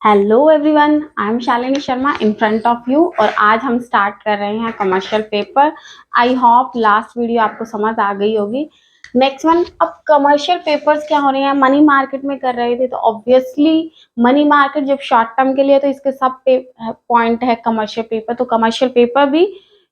Hello everyone, I am Shalini Sharma in front of you और आज हम स्टार्ट कर रहे हैं commercial paper. I hope last video आपको समझ आ गई होगी। नेक्स्ट वन, अब कमर्शियल पेपर्स क्या हो रहे हैं, मनी मार्केट में कर रहे थे तो ऑब्वियसली मनी मार्केट जब शॉर्ट टर्म के लिए तो इसके सब पॉइंट है कमर्शियल पेपर, तो कमर्शियल पेपर भी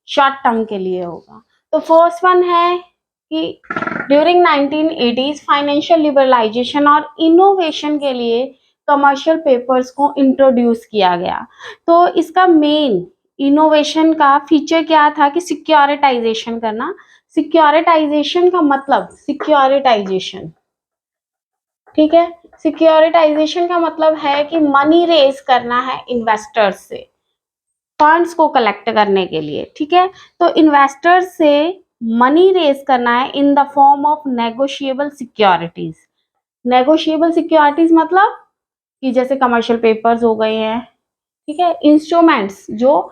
शॉर्ट टर्म के लिए होगा। तो फर्स्ट वन है कि ड्यूरिंग 1980s फाइनेंशियल लिबरलाइजेशन और इनोवेशन के लिए कमर्शियल पेपर्स को इंट्रोड्यूस किया गया। तो इसका मेन इनोवेशन का फीचर क्या था कि सिक्योरिटाइजेशन करना। सिक्योरिटाइजेशन का मतलब सिक्योरिटाइजेशन, ठीक है, सिक्योरिटाइजेशन का मतलब है कि मनी रेज करना है इन्वेस्टर्स से फंड्स को कलेक्ट करने के लिए, ठीक है। तो इन्वेस्टर्स से मनी रेज करना है in the form of negotiable securities. Negotiable securities मतलब कि जैसे कमर्शियल पेपर्स हो गए हैं, ठीक है, इंस्ट्रूमेंट्स जो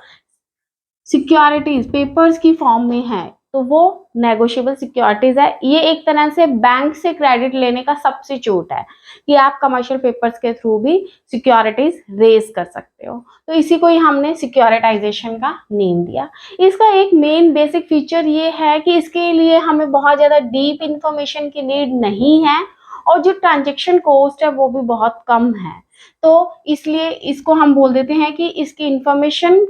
सिक्योरिटीज पेपर्स की फॉर्म में है तो वो नेगोशिएबल सिक्योरिटीज है। ये एक तरह से बैंक से क्रेडिट लेने का सब्स्टिट्यूट है कि आप कमर्शियल पेपर्स के थ्रू भी सिक्योरिटीज रेज कर सकते हो। तो इसी को ही हमने सिक्योरिटाइजेशन का नेम दिया। इसका एक मेन बेसिक फीचर ये है कि इसके लिए हमें बहुत ज्यादा डीप इंफॉर्मेशन की नीड नहीं है और जो ट्रांजेक्शन कॉस्ट है वो भी बहुत कम है। तो इसलिए इसको हम बोल देते हैं कि इसकी इंफॉर्मेशन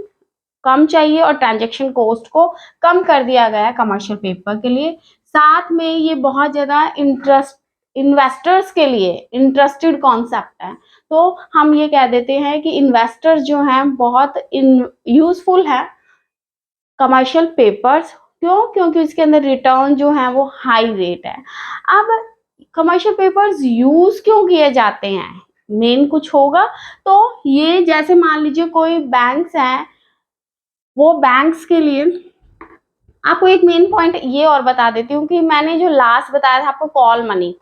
कम चाहिए और ट्रांजैक्शन कॉस्ट को कम कर दिया गया है कमर्शियल पेपर के लिए। साथ में ये बहुत ज्यादा इंटरेस्ट इन्वेस्टर्स के लिए इंटरेस्टेड कॉन्सेप्ट है। तो हम ये कह देते हैं कि इन्वेस्टर्स जो हैं बहुत यूजफुल है कमर्शियल पेपर्स। क्यों? क्योंकि इसके अंदर रिटर्न जो है वो हाई रेट है। अब कमर्शियल पेपर्स यूज क्यों किए जाते हैं, मेन कुछ होगा तो ये जैसे मान लीजिए कोई बैंक्स हैं, वो बैंक्स के लिए आपको एक मेन पॉइंट ये और बता देती हूँ कि मैंने जो लास्ट बताया था आपको कॉल मनी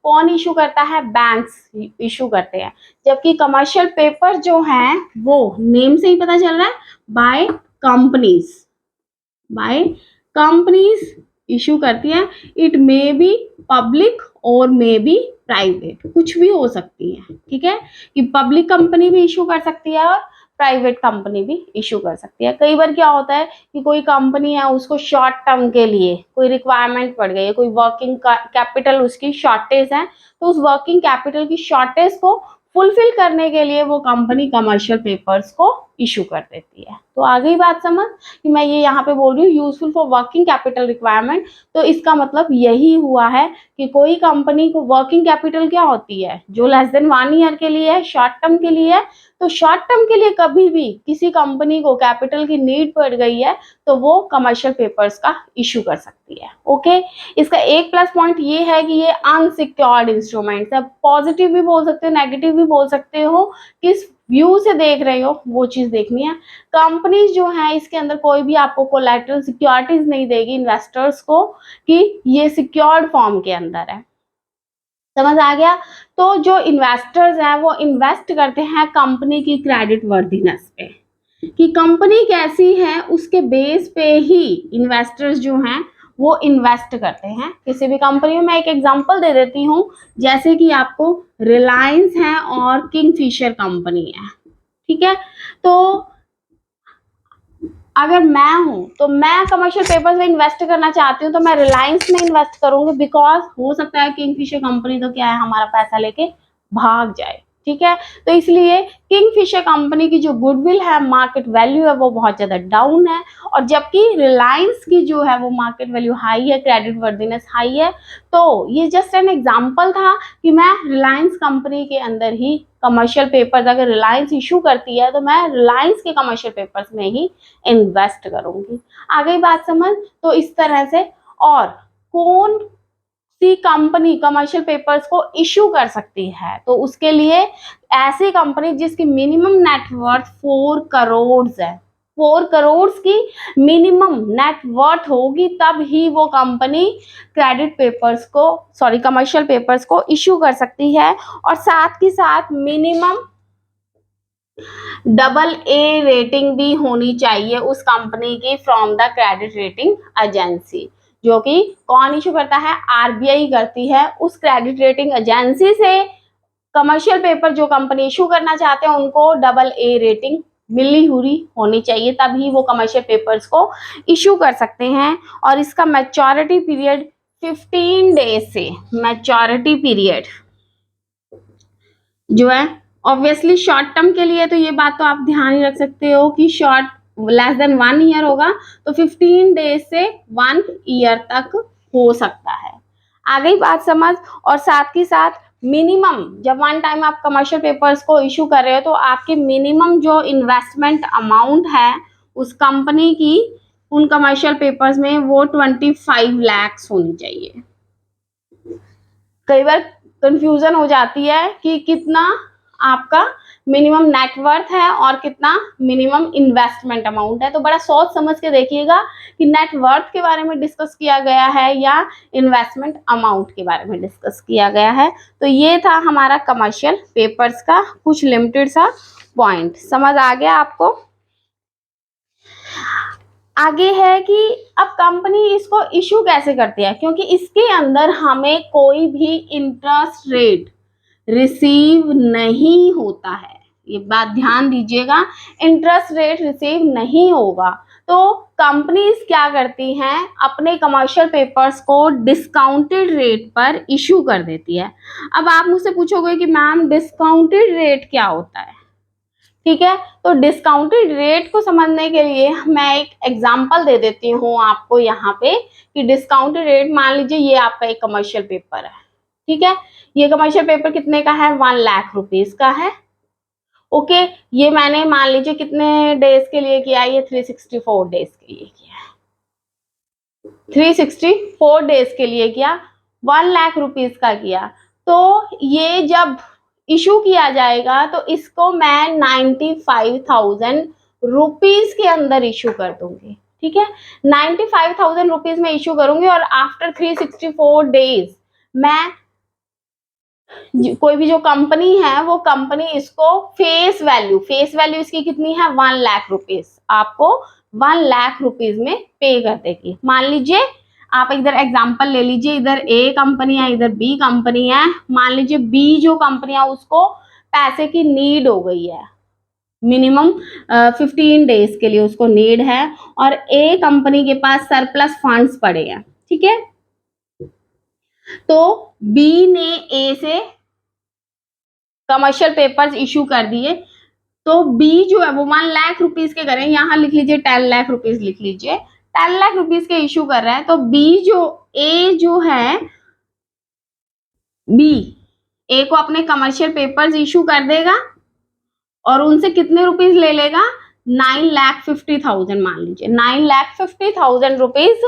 कौन इशू करता है, बैंक्स इशू करते हैं। जबकि कमर्शियल पेपर जो हैं वो नेम से ही पता चल रहा है by companies, by companies issue करती है। इट मे बी पब्लिक और मे बी प्राइवेट, कुछ भी हो सकती है, ठीक है, कि पब्लिक कंपनी भी इशू कर सकती है और प्राइवेट कंपनी भी इशू कर सकती है। कई बार क्या होता है कि कोई कंपनी है उसको शॉर्ट टर्म के लिए कोई रिक्वायरमेंट पड़ गई है, कोई वर्किंग कैपिटल उसकी शॉर्टेज है, तो उस वर्किंग कैपिटल की शॉर्टेज को फुलफिल करने के लिए वो कंपनी कमर्शियल पेपर्स को इशू कर देती है। तो आ गई बात समझ कि मैं ये यहाँ पे बोल रही हूँ useful for working capital requirement. तो इसका मतलब यही हुआ है कि कोई कंपनी को वर्किंग कैपिटल क्या होती है जो लेस देन 1 ईयर के लिए है, शॉर्ट टर्म के लिए है। तो शॉर्ट टर्म के लिए कभी भी किसी कंपनी को कैपिटल की नीड पड़ गई है तो वो कमर्शियल पेपर्स का इशू कर सकती है। ओके, इसका एक प्लस पॉइंट ये है कि ये अनसिक्योर्ड इंस्ट्रूमेंट्स है। पॉजिटिव भी बोल सकते हो, नेगेटिव भी बोल सकते हो, किस व्यू से देख रहे हो वो चीज देखनी है। कंपनीज जो है इसके अंदर कोई भी आपको कोलैटरल सिक्योरिटीज नहीं देगी इन्वेस्टर्स को कि ये सिक्योर्ड फॉर्म के अंदर है। समझ आ गया? तो जो इन्वेस्टर्स हैं वो इन्वेस्ट करते हैं कंपनी की क्रेडिट वर्दीनेस पे, कि कंपनी कैसी है उसके बेस पे ही इन्वेस्टर्स जो हैं वो इन्वेस्ट करते हैं किसी भी कंपनी में। मैं एक एग्जांपल दे देती हूँ, जैसे कि आपको रिलायंस है और किंगफिशर कंपनी है, ठीक है। तो अगर मैं हूं तो मैं कमर्शियल पेपर्स में इन्वेस्ट करना चाहती हूँ तो मैं रिलायंस में इन्वेस्ट करूंगी, बिकॉज हो सकता है किंगफिशर कंपनी तो क्या है हमारा पैसा लेके भाग जाए, ठीक है। तो इसलिए किंगफिशर कंपनी की जो गुडविल है, मार्केट वैल्यू है, वो बहुत ज्यादा डाउन है, और जबकि रिलायंस की जो है वो मार्केट वैल्यू हाई है, क्रेडिट वर्दीनेस हाई है। तो ये जस्ट एन एग्जांपल था कि मैं रिलायंस कंपनी के अंदर ही कमर्शियल पेपर्स, अगर रिलायंस इशू करती है तो मैं रिलायंस के कमर्शियल पेपर्स में ही इन्वेस्ट करूंगी। आ गई बात समझ? तो इस तरह से, और कौन सी कंपनी कमर्शियल पेपर्स को इशू कर सकती है, तो उसके लिए ऐसी कंपनी जिसकी मिनिमम नेटवर्थ 4 करोड़ है, 4 करोड़ की मिनिमम नेटवर्थ होगी तब ही वो कंपनी क्रेडिट पेपर्स को, सॉरी, कमर्शियल पेपर्स को इशू कर सकती है। और साथ ही साथ मिनिमम AA रेटिंग भी होनी चाहिए उस कंपनी की from the credit rating agency, जो कि कौन इशू करता है, आरबीआई करती है। उस क्रेडिट रेटिंग एजेंसी से कमर्शियल पेपर जो कंपनी इशू करना चाहते हैं उनको AA रेटिंग मिली हुई होनी चाहिए, तभी वो कमर्शियल पेपर्स को इशू कर सकते हैं। और इसका मैच्योरिटी पीरियड 15 डेज से, मैच्योरिटी पीरियड जो है ऑब्वियसली शॉर्ट टर्म के लिए, तो ये बात तो आप ध्यान ही रख सकते हो कि शॉर्ट लेस देन 1 ईयर होगा तो 15 डेज से 1 ईयर तक हो सकता है। आ गई बात समझ। और साथ ही साथ मिनिमम, जब वन टाइम आप कमर्शियल पेपर्स को इशू कर रहे हो तो आपकी मिनिमम जो इन्वेस्टमेंट अमाउंट है उस कंपनी की उन कमर्शियल पेपर्स में वो 25 लाख होनी चाहिए। कई बार कंफ्यूजन हो जाती है कि कितना आपका मिनिमम नेटवर्थ है और कितना मिनिमम इन्वेस्टमेंट अमाउंट है, तो बड़ा सोच समझ के देखिएगा कि नेटवर्थ के बारे में डिस्कस किया गया है या इन्वेस्टमेंट अमाउंट के बारे में डिस्कस किया गया है। तो ये था हमारा कमर्शियल पेपर्स का कुछ लिमिटेड सा पॉइंट। समझ आ गया आपको। आगे है कि अब कंपनी इसको इशू कैसे करती है, क्योंकि इसके अंदर हमें कोई भी इंटरेस्ट रेट रिसीव नहीं होता है। ये बात ध्यान दीजिएगा, इंटरेस्ट रेट रिसीव नहीं होगा। तो कंपनीज क्या करती हैं, अपने कमर्शियल पेपर्स को डिस्काउंटेड रेट पर इशू कर देती है। अब आप मुझसे पूछोगे कि मैम डिस्काउंटेड रेट क्या होता है, ठीक है। तो डिस्काउंटेड रेट को समझने के लिए मैं एक एग्जांपल दे देती हूँ आपको यहाँ पे कि डिस्काउंटेड रेट, मान लीजिए ये आपका एक कमर्शियल पेपर है, ठीक है। ये कमर्शियल पेपर कितने का है, 1 लाख रुपीस का है। ओके, ये मैंने मान लीजिए कितने डेज के लिए किया, ये 364 डेज के लिए किया, 364 डेज के लिए किया, 1 लाख रुपीस का किया। तो ये जब इशू किया जाएगा तो इसको मैं 95,000 रुपीज के अंदर इशू कर दूंगी, ठीक है। 95,000 रुपीज में इशू करूंगी और आफ्टर 364 डेज मैं कोई भी जो कंपनी है वो कंपनी इसको फेस वैल्यू इसकी कितनी है, 1 लाख रुपीज, आपको 1 लाख रुपीज में पे कर देगी। मान लीजिए आप इधर एग्जांपल ले लीजिए, इधर ए कंपनी है, इधर बी कंपनी है। मान लीजिए बी जो कंपनी है उसको पैसे की नीड हो गई है, मिनिमम 15 डेज के लिए उसको नीड है, और ए कंपनी के पास सरप्लस फंड्स पड़े हैं, ठीक है। तो बी ने ए से कमर्शियल पेपर्स इशू कर दिए, तो बी जो है वो 1 लाख रुपीज के करें, यहां लिख लीजिए 10 लाख रुपीज लिख लीजिए, 10 लाख रुपीज के इशू कर रहा है। तो बी जो ए जो है, बी ए को अपने कमर्शियल पेपर्स इशू कर देगा और उनसे कितने रुपीज ले लेगा, 9,50,000, मान लीजिए 9,50,000 रुपीज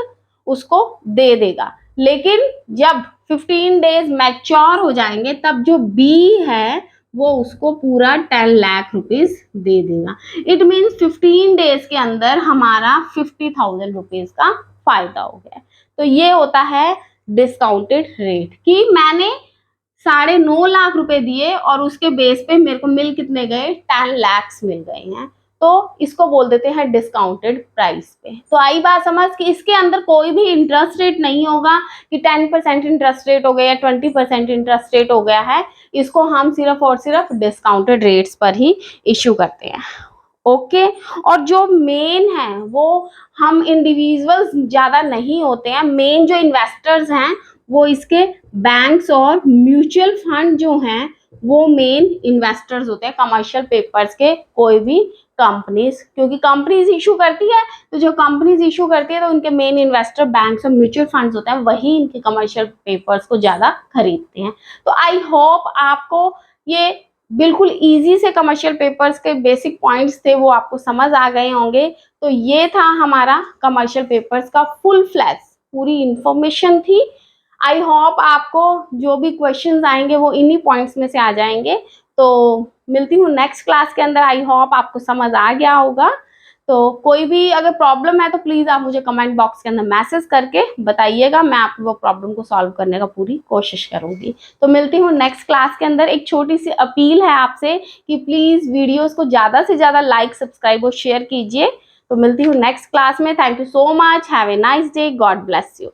उसको दे देगा। लेकिन जब 15 डेज मैच्योर हो जाएंगे तब जो बी है वो उसको पूरा 10 लाख रुपीज दे देगा। इट मीन्स 15 डेज के अंदर हमारा 50,000 रुपीज का फायदा हो गया। तो ये होता है डिस्काउंटेड रेट, कि मैंने 9.5 लाख रुपए दिए और उसके बेस पे मेरे को मिल कितने गए, 10 लाख मिल गए हैं, तो इसको बोल देते हैं डिस्काउंटेड प्राइस पे। तो आई बात समझ कि इसके अंदर कोई भी इंटरेस्ट रेट नहीं होगा कि 10% इंटरेस्ट रेट हो गया या 20% इंटरेस्ट रेट हो गया है, इसको हम सिर्फ और सिर्फ डिस्काउंटेड रेट्स पर ही इश्यू करते हैं। ओके, और जो मेन है वो हम इंडिविजुअल्स ज्यादा नहीं होते हैं, मेन जो इन्वेस्टर्स हैं वो इसके बैंक्स और म्यूचुअल फंड जो हैं वो मेन इन्वेस्टर्स होते हैं कमर्शियल पेपर्स के, कोई भी कंपनीज, क्योंकि कंपनीज इशू करती है तो जो कंपनीज इशू करती है तो उनके मेन इन्वेस्टर बैंक्स और म्यूचुअल फंड्स होते हैं, वही इनके कमर्शियल पेपर्स को ज्यादा खरीदते हैं। तो आई होप आपको ये बिल्कुल इजी से कमर्शियल पेपर्स के बेसिक पॉइंट्स थे वो आपको समझ आ गए होंगे। तो ये था हमारा कमर्शियल पेपर्स का फुल फ्लैश पूरी इंफॉर्मेशन थी। आई होप आपको जो भी क्वेश्चंस आएंगे वो इन्हीं पॉइंट्स में से आ जाएंगे। तो मिलती हूँ नेक्स्ट क्लास के अंदर। आई होप आपको समझ आ गया होगा। तो कोई भी अगर प्रॉब्लम है तो प्लीज आप मुझे कमेंट बॉक्स के अंदर मैसेज करके बताइएगा, मैं आपको वो प्रॉब्लम को सॉल्व करने का पूरी कोशिश करूंगी। तो मिलती हूँ नेक्स्ट क्लास के अंदर। एक छोटी सी अपील है आपसे कि प्लीज वीडियोस को ज्यादा से ज्यादा लाइक, सब्सक्राइब और शेयर कीजिए। तो मिलती हूँ नेक्स्ट क्लास में। Thank you so much, have a nice day, God bless you.